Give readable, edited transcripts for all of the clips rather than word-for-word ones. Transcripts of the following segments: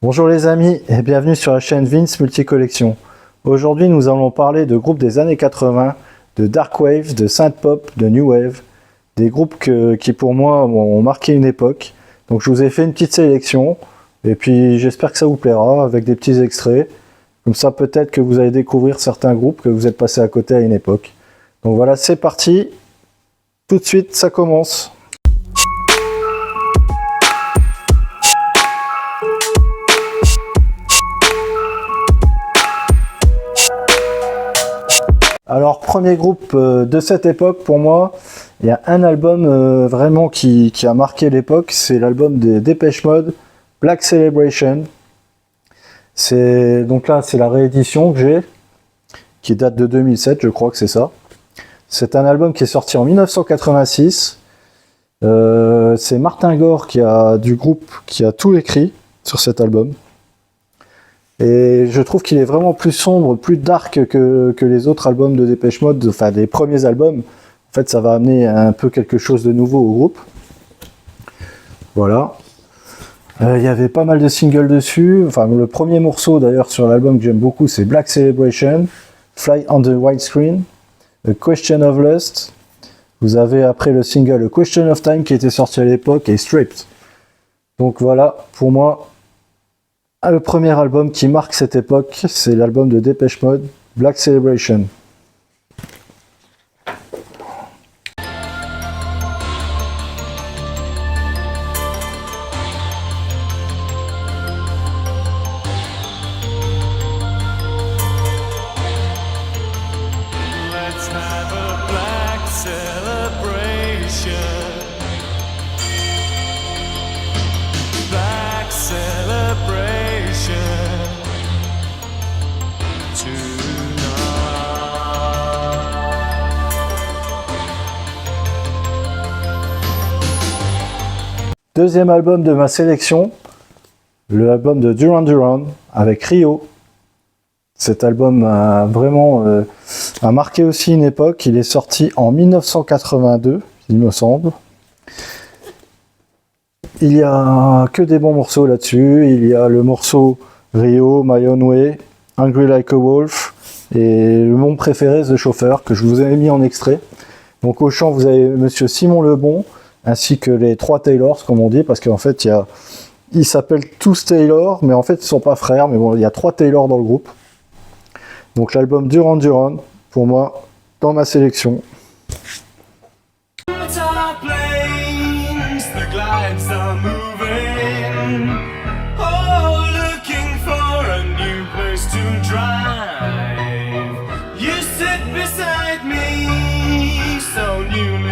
Bonjour les amis et bienvenue sur la chaîne Vince Multicollection. Aujourd'hui nous allons parler de groupes des années 80, de Dark Wave, de Synth Pop, de New Wave, des groupes qui pour moi ont marqué une époque. Donc je vous ai fait une petite sélection et puis j'espère que ça vous plaira avec des petits extraits. Comme ça peut-être que vous allez découvrir certains groupes que vous êtes passés à côté à une époque. Donc voilà, c'est parti, tout de suite ça commence. Alors, premier groupe de cette époque, pour moi, il y a un album vraiment qui a marqué l'époque, c'est l'album de Depeche Mode, Black Celebration. Donc là, c'est la réédition que j'ai, qui date de 2007, je crois que c'est ça. C'est un album qui est sorti en 1986. C'est Martin Gore du groupe qui a tout écrit sur cet album. Et je trouve qu'il est vraiment plus sombre, plus dark que les autres albums de Depeche Mode, enfin les premiers albums. En fait, ça va amener un peu quelque chose de nouveau au groupe. Voilà. Il y avait pas mal de singles dessus. Enfin, le premier morceau d'ailleurs sur l'album que j'aime beaucoup, c'est Black Celebration, Fly on the Widescreen, A Question of Lust. Vous avez après le single A Question of Time qui était sorti à l'époque et Stripped. Donc voilà, pour moi, le premier album qui marque cette époque, c'est l'album de Depeche Mode, Black Celebration. Let's have a black celebration. Black celebration. Deuxième album de ma sélection, le album de Duran Duran avec Rio. Cet album a vraiment marqué aussi une époque. Il est sorti en 1982, il me semble. Il y a que des bons morceaux là-dessus. Il y a le morceau Rio, My Own Way, Hungry Like a Wolf et mon préféré, The Chauffeur, que je vous ai mis en extrait. Donc au chant, vous avez Monsieur Simon Lebon, ainsi que les trois Taylors, comme on dit, parce qu'en fait, ils s'appellent tous Taylor, mais en fait, ils ne sont pas frères, mais bon, il y a trois Taylors dans le groupe. Donc l'album Duran Duran, pour moi, dans ma sélection.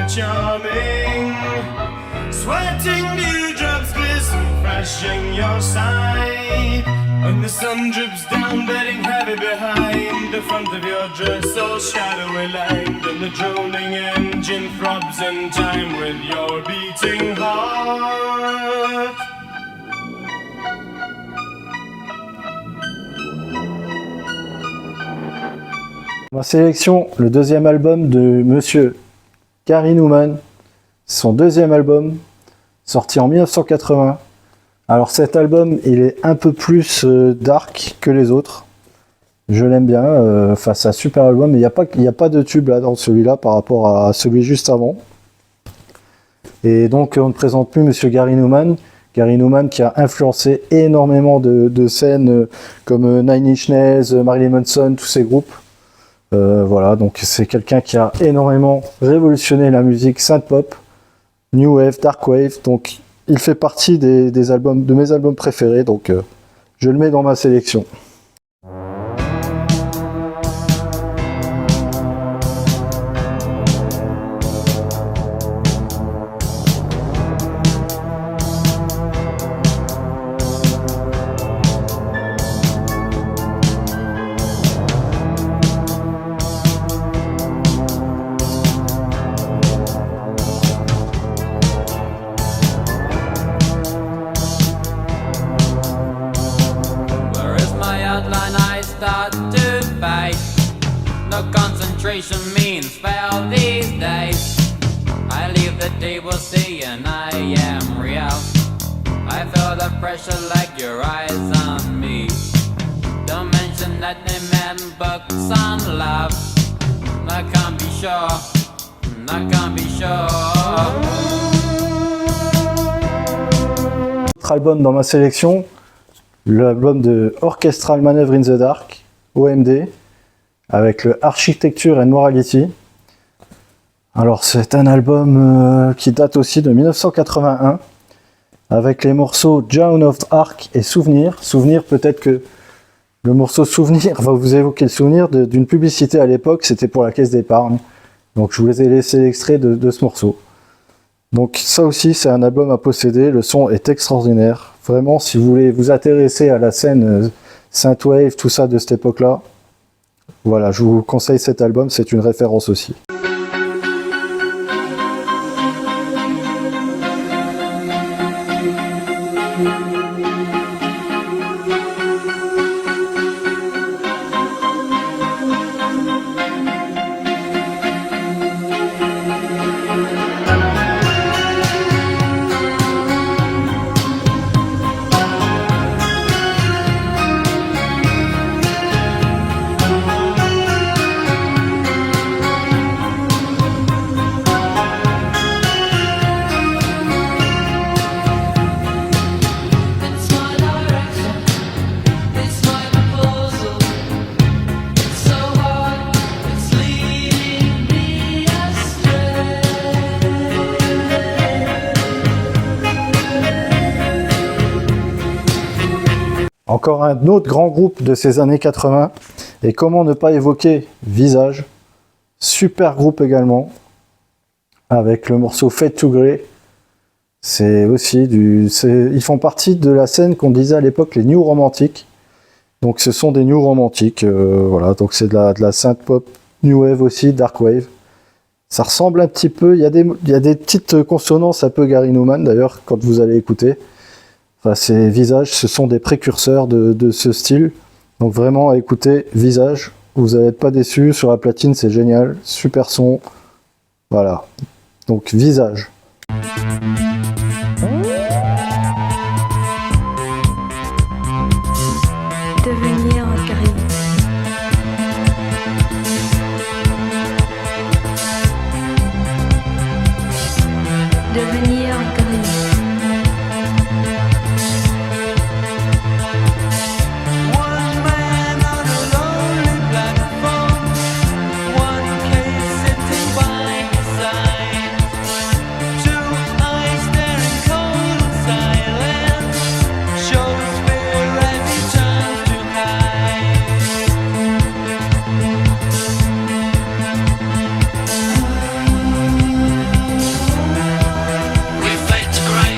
Charming, sweating dewdrops glisten fresh in your side, and the sun drips down, bedding heavy behind the front of your dress, all shadowy lined, and the droning engine throbs in time with your beating heart. Ma sélection, le deuxième album de Monsieur Gary Numan, son deuxième album, sorti en 1980. Alors cet album, il est un peu plus dark que les autres. Je l'aime bien, enfin c'est un super album, mais il n'y a pas de tube là dans celui-là par rapport à celui juste avant. Et donc on ne présente plus Monsieur Gary Numan. Gary Numan qui a influencé énormément de scènes comme Nine Inch Nails, Marilyn Manson, tous ces groupes. Voilà, donc c'est quelqu'un qui a énormément révolutionné la musique synth pop, new wave, dark wave, donc il fait partie de mes albums préférés, donc je le mets dans ma sélection. Concentration means fail these days. I leave the table saying I am real. I feel the pressure like your eyes on and love. I can't be sure, I can't be sure. Autre album dans ma sélection, l'album de Orchestral Manoeuvre in the Dark, OMD, avec le Architecture and Morality. Alors c'est un album qui date aussi de 1981, avec les morceaux Joan of Arc et Souvenir. Souvenir, peut-être que le morceau Souvenir va vous évoquer le souvenir d'une publicité à l'époque, c'était pour la caisse d'épargne. Donc je vous ai laissé l'extrait de ce morceau. Donc ça aussi c'est un album à posséder, le son est extraordinaire. Vraiment, si vous voulez vous intéresser à la scène synthwave, tout ça de cette époque-là, voilà, je vous conseille cet album, c'est une référence aussi. Encore un autre grand groupe de ces années 80, et comment ne pas évoquer Visage, super groupe également, avec le morceau Fade to Grey. C'est aussi ils font partie de la scène qu'on disait à l'époque les New Romantics. Donc ce sont des New Romantics, voilà, donc c'est de la synth pop, New Wave aussi, Dark Wave. Ça ressemble un petit peu, il y a des petites consonances un peu Gary Numan d'ailleurs quand vous allez écouter. Enfin, ces Visages, ce sont des précurseurs de ce style. Donc vraiment, écoutez Visage, vous n'allez pas déçus. Sur la platine, c'est génial, super son. Voilà. Donc Visage. Devenir gris. Devenir gris. One man on a lonely platform, one place sitting by his side, two eyes staring cold and silent, shows fear as he turns to hide. We fade to grey.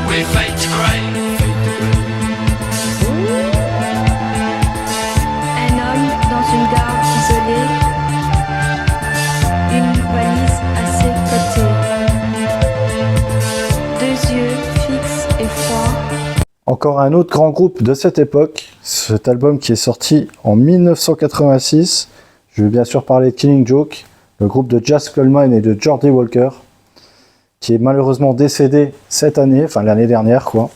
We fade to grey. Un homme dans une gare isolée, une valise à ses côtés, deux yeux fixes et froids. Encore un autre grand groupe de cette époque, cet album qui est sorti en 1986. Je vais bien sûr parler de Killing Joke, le groupe de Jazz Coleman et de Geordie Walker, qui est malheureusement décédé cette année, enfin l'année dernière quoi,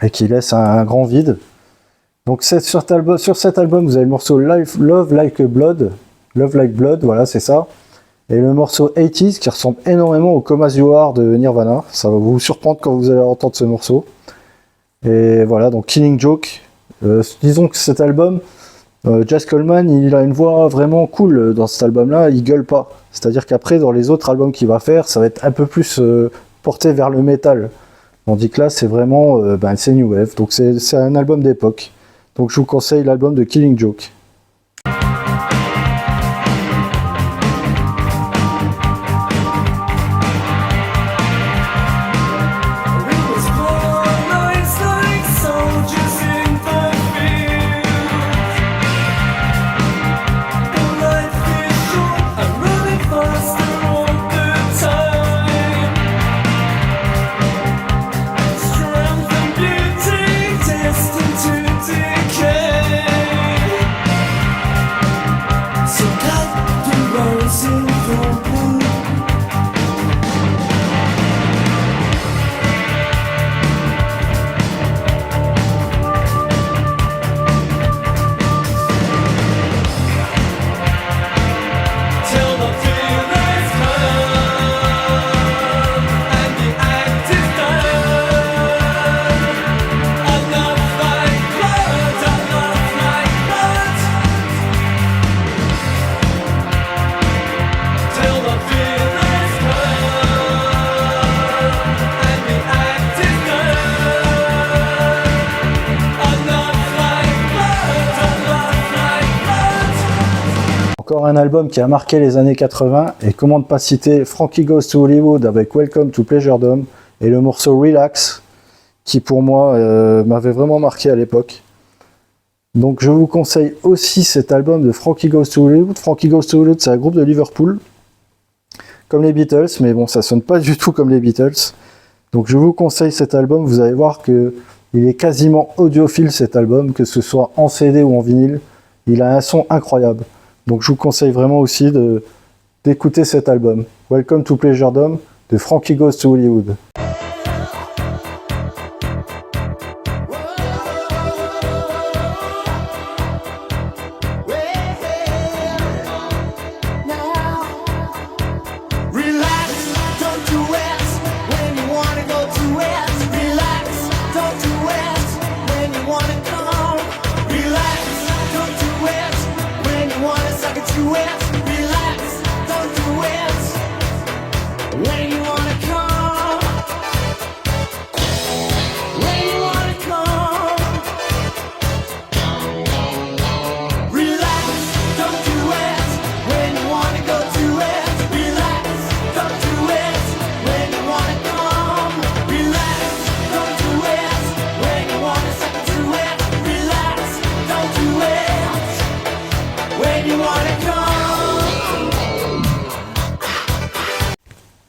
et qui laisse un grand vide. Donc sur cet album, vous avez le morceau Love Like Blood, voilà c'est ça, et le morceau 80s qui ressemble énormément au Come As You Are de Nirvana. Ça va vous surprendre quand vous allez entendre ce morceau. Et voilà, donc Killing Joke. Disons que cet album, Jazz Coleman, il a une voix vraiment cool dans cet album-là, il gueule pas. C'est-à-dire qu'après, dans les autres albums qu'il va faire, ça va être un peu plus porté vers le métal. Tandis que là, c'est vraiment, c'est New Wave. Donc c'est un album d'époque. Donc je vous conseille l'album de Killing Joke. Strength and beauty destined to decay. Encore un album qui a marqué les années 80, et comment ne pas citer Frankie Goes to Hollywood avec Welcome to Pleasuredome et le morceau Relax, qui pour moi m'avait vraiment marqué à l'époque. Donc je vous conseille aussi cet album de Frankie Goes to Hollywood. Frankie Goes to Hollywood, c'est un groupe de Liverpool, comme les Beatles, mais bon, ça sonne pas du tout comme les Beatles. Donc je vous conseille cet album, vous allez voir que il est quasiment audiophile cet album, que ce soit en CD ou en vinyle. Il a un son incroyable. Donc je vous conseille vraiment aussi d'écouter cet album. Welcome to Pleasuredome de Frankie Goes to Hollywood.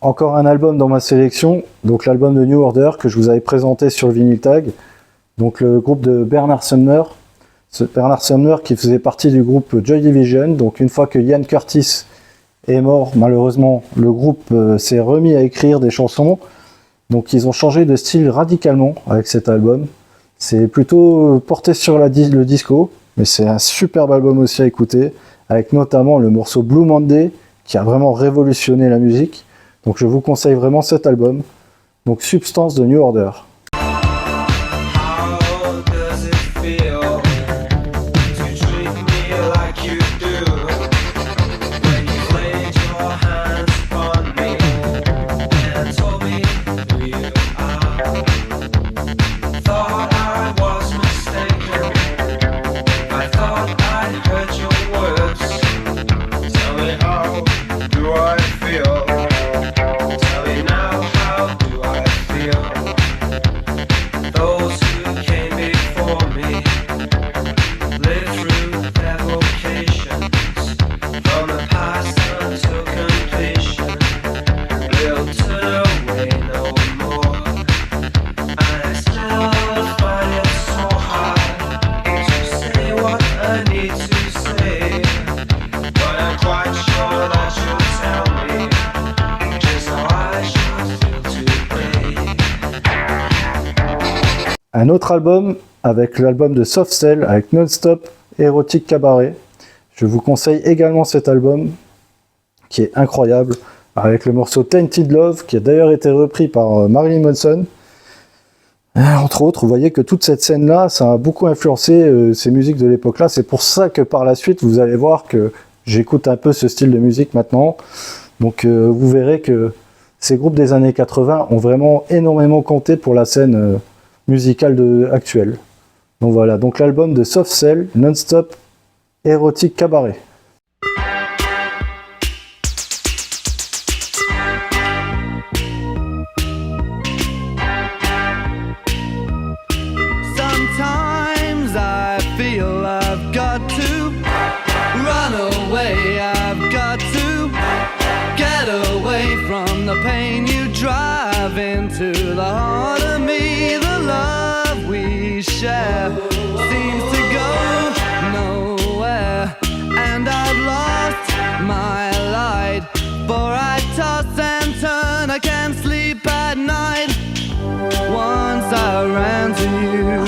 Encore un album dans ma sélection, donc l'album de New Order que je vous avais présenté sur le Vinyl Tag. Donc le groupe de Bernard Sumner. Bernard Sumner qui faisait partie du groupe Joy Division. Donc une fois que Ian Curtis est mort, malheureusement, le groupe s'est remis à écrire des chansons. Donc ils ont changé de style radicalement avec cet album. C'est plutôt porté sur le disco, mais c'est un superbe album aussi à écouter, avec notamment le morceau Blue Monday qui a vraiment révolutionné la musique. Donc je vous conseille vraiment cet album, donc Substance de New Order. Un autre album avec l'album de Soft Cell avec Non-Stop Erotic Cabaret. Je vous conseille également cet album qui est incroyable avec le morceau Tainted Love qui a d'ailleurs été repris par Marilyn Manson. Entre autres, vous voyez que toute cette scène-là, ça a beaucoup influencé ces musiques de l'époque-là. C'est pour ça que par la suite, vous allez voir que j'écoute un peu ce style de musique maintenant. Donc vous verrez que ces groupes des années 80 ont vraiment énormément compté pour la scène musicale actuelle. Donc voilà, donc l'album de Soft Cell, Non-Stop Erotic Cabaret. Sometimes I feel I've got to run away, I've got to get away from the pain you drive into the heart of me. The love we share seems to go nowhere, and I've lost my light, for I toss and turn, I can't sleep at night. Once I ran to you,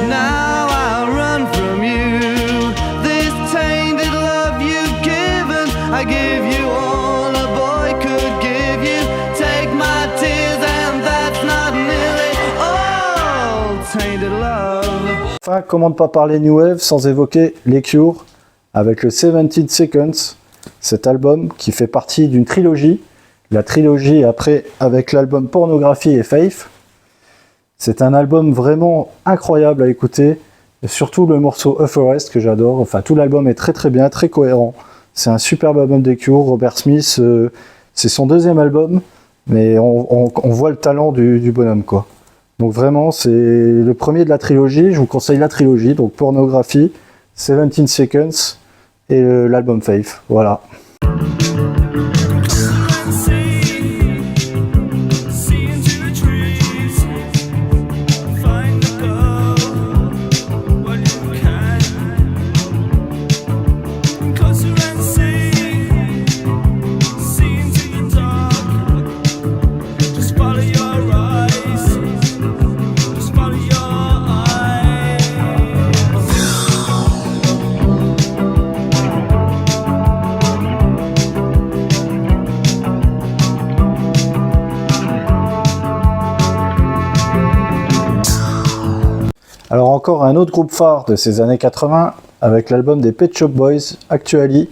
now I run from you. This tainted love you've given, I give you all a boy could give you. Take my tears and that's not nearly all tainted love. Enfin, comment ne pas parler New Wave sans évoquer les Cure avec le 17 Seconds, cet album qui fait partie d'une trilogie. La trilogie après avec l'album Pornography et Faith. C'est un album vraiment incroyable à écouter. Et surtout le morceau A Forest que j'adore. Enfin, tout l'album est très très bien, très cohérent. C'est un superbe album des Cure. Robert Smith, c'est son deuxième album, mais on voit le talent du bonhomme, quoi. Donc vraiment, c'est le premier de la trilogie. Je vous conseille la trilogie, donc Pornography, 17 Seconds et l'album Faith. Voilà. Alors encore un autre groupe phare de ces années 80 avec l'album des Pet Shop Boys, Actually,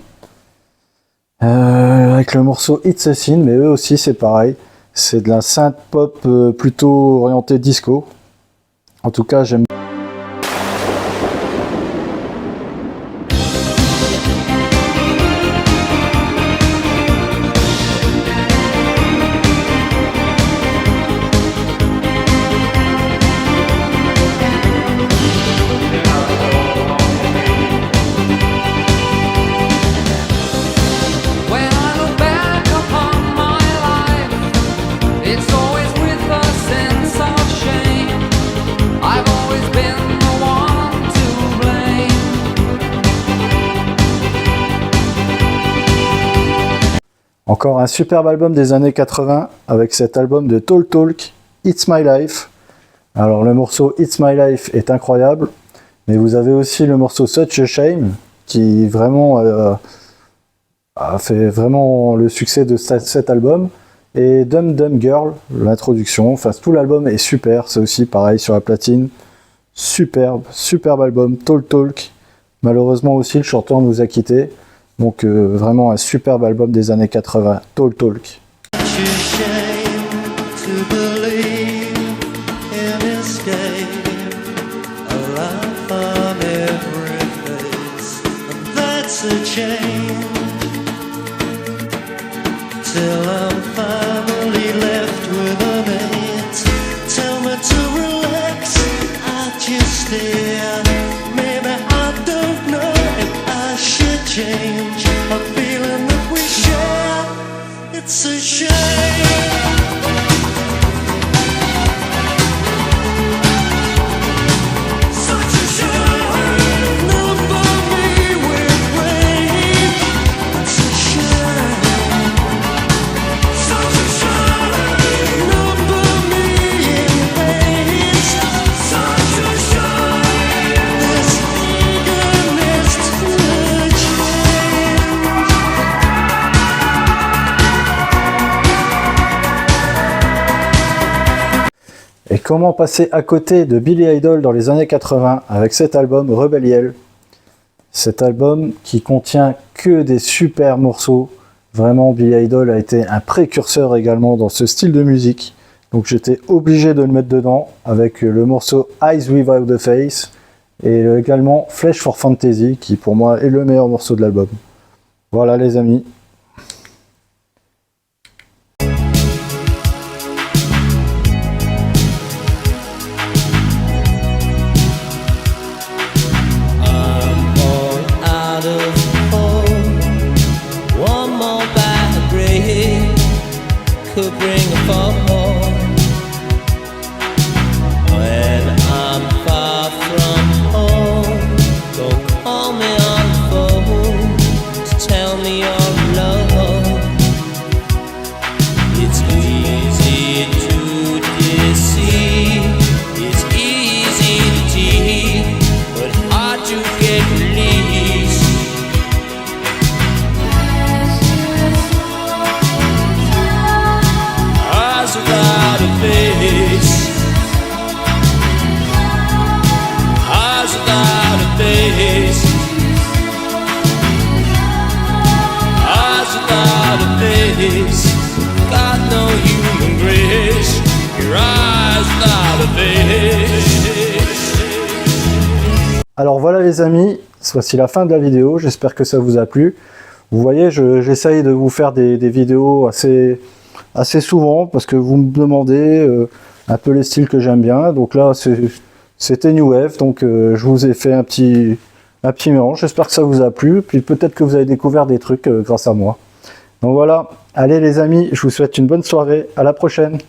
avec le morceau It's a Sin, mais eux aussi c'est pareil, c'est de la synth pop plutôt orientée disco. En tout cas j'aime. Encore un superbe album des années 80 avec cet album de Tall Talk, It's My Life. Alors le morceau It's My Life est incroyable, mais vous avez aussi le morceau Such a Shame qui vraiment a fait vraiment le succès de cet album. Et Dumb Dumb Girl, l'introduction, enfin tout l'album est super, c'est aussi pareil sur la platine. Superbe album, Tall Talk. Malheureusement aussi le chanteur nous a quittés. Donc vraiment un superbe album des années 80, Tall Talk. It's a shame. Such a shame. Not for me with rain. It's a shame. Such a shame. Not for me in haste. Such a shame. This eagerness to change. Et comment passer à côté de Billy Idol dans les années 80 avec cet album Rebel Yell. Cet album qui contient que des super morceaux. Vraiment, Billy Idol a été un précurseur également dans ce style de musique. Donc j'étais obligé de le mettre dedans avec le morceau Eyes Without a Face et également Flesh for Fantasy qui pour moi est le meilleur morceau de l'album. Voilà les amis. Could bring a fall when I'm far from home. Don't call me on the phone to tell me your love. It's easy to deceive, it's easy to cheat, but hard to get released. Without a face, eyes without a face, eyes without a face, got no human grace, your eyes without a face. Alors voilà les amis, voici la fin de la vidéo, j'espère que ça vous a plu. Vous voyez, j'essaye de vous faire des vidéos assez souvent parce que vous me demandez un peu les styles que j'aime bien. Donc là c'était New Wave, donc je vous ai fait un petit mélange, j'espère que ça vous a plu, puis peut-être que vous avez découvert des trucs grâce à moi. Donc voilà, allez les amis, je vous souhaite une bonne soirée, à la prochaine.